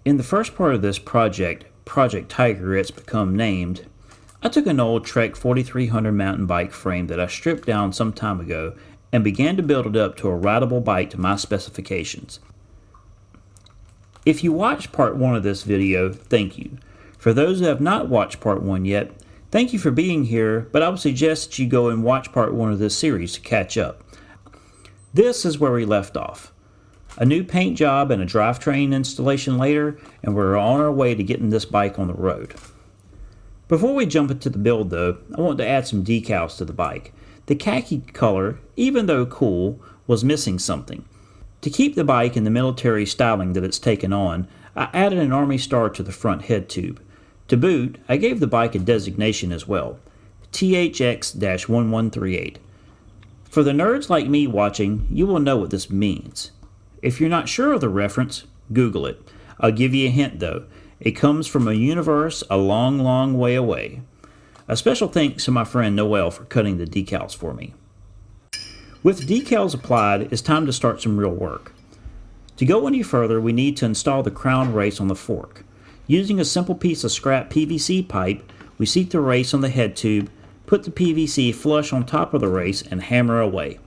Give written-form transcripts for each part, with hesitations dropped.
In the first part of this project, Project Tiger it's become named, I took an old Trek 4300 mountain bike frame that I stripped down some time ago and began to build it up to a rideable bike to my specifications. If you watched part 1 of this video, thank you. For those who have not watched part 1 yet, thank you for being here, but I would suggest that you go and watch part 1 of this series to catch up. This is where we left off. A new paint job and a drivetrain installation later, and we're on our way to getting this bike on the road. Before we jump into the build though, I want to add some decals to the bike. The khaki color, even though cool, was missing something. To keep the bike in the military styling that it's taken on, I added an Army star to the front head tube. To boot, I gave the bike a designation as well, THX-1138. For the nerds like me watching, you will know what this means. If you're not sure of the reference, Google it. I'll give you a hint though. It comes from a universe a long, long way away. A special thanks to my friend Noel for cutting the decals for me. With decals applied, it's time to start some real work. To go any further, we need to install the crown race on the fork. Using a simple piece of scrap PVC pipe, we seat the race on the head tube, put the PVC flush on top of the race, and hammer away.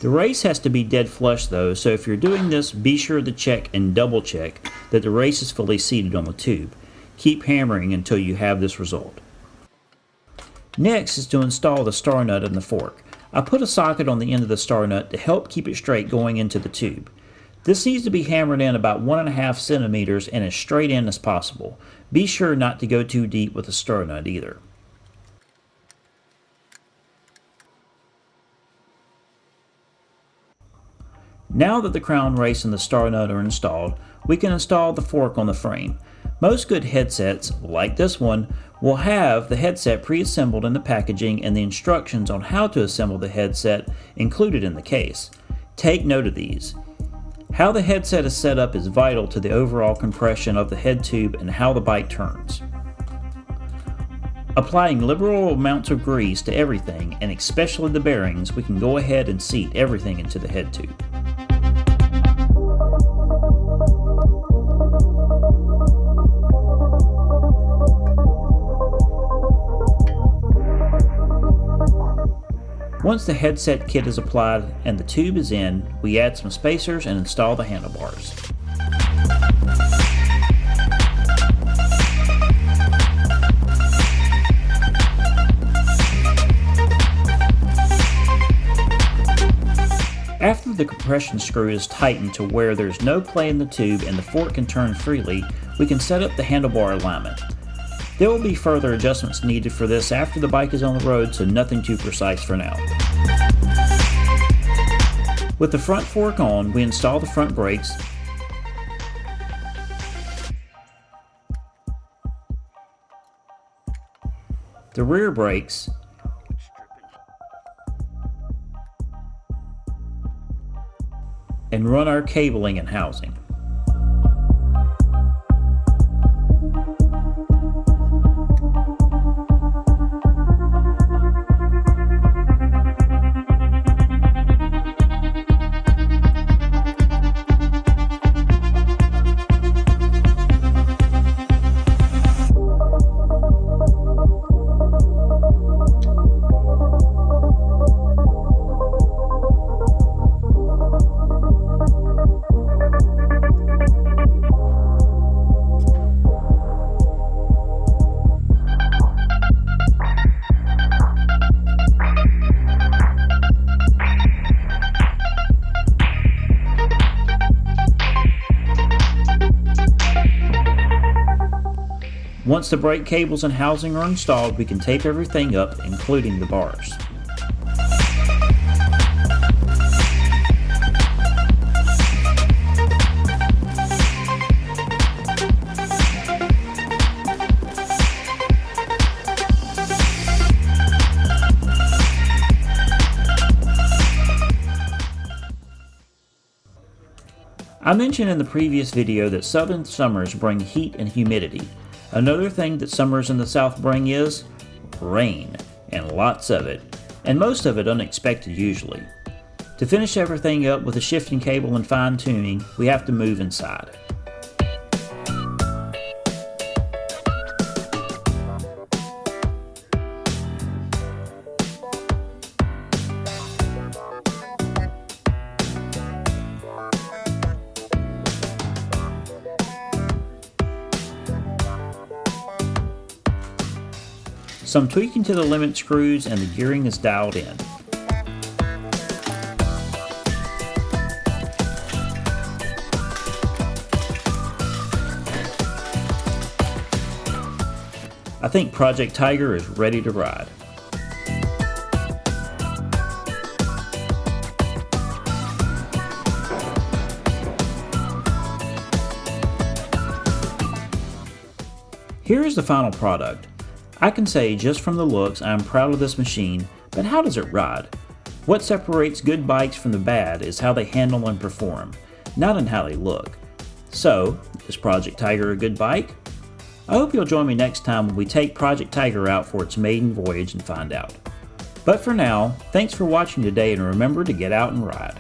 The race has to be dead flush though, so if you're doing this, be sure to check and double check that the race is fully seated on the tube. Keep hammering until you have this result. Next is to install the star nut in the fork. I put a socket on the end of the star nut to help keep it straight going into the tube. This needs to be hammered in about 1.5 centimeters and as straight in as possible. Be sure not to go too deep with the star nut either. Now that the crown race and the star nut are installed, we can install the fork on the frame. Most good headsets, like this one, will have the headset pre-assembled in the packaging and the instructions on how to assemble the headset included in the case. Take note of these. How the headset is set up is vital to the overall compression of the head tube and how the bike turns. Applying liberal amounts of grease to everything, and especially the bearings, we can go ahead and seat everything into the head tube. Once the headset kit is applied and the tube is in, we add some spacers and install the handlebars. After the compression screw is tightened to where there's no play in the tube and the fork can turn freely, we can set up the handlebar alignment. There will be further adjustments needed for this after the bike is on the road, so nothing too precise for now. With the front fork on, we install the front brakes, the rear brakes, and run our cabling and housing. Once the brake cables and housing are installed, we can tape everything up, including the bars. I mentioned in the previous video that southern summers bring heat and humidity. Another thing that summers in the south bring is rain, and lots of it, and most of it unexpected usually. To finish everything up with a shifting cable and fine tuning, we have to move inside. Some tweaking to the limit screws and the gearing is dialed in. I think Project Tiger is ready to ride. Here is the final product. I can say just from the looks I am proud of this machine, but how does it ride? What separates good bikes from the bad is how they handle and perform, not in how they look. So, is Project Tiger a good bike? I hope you'll join me next time when we take Project Tiger out for its maiden voyage and find out. But for now, thanks for watching today and remember to get out and ride.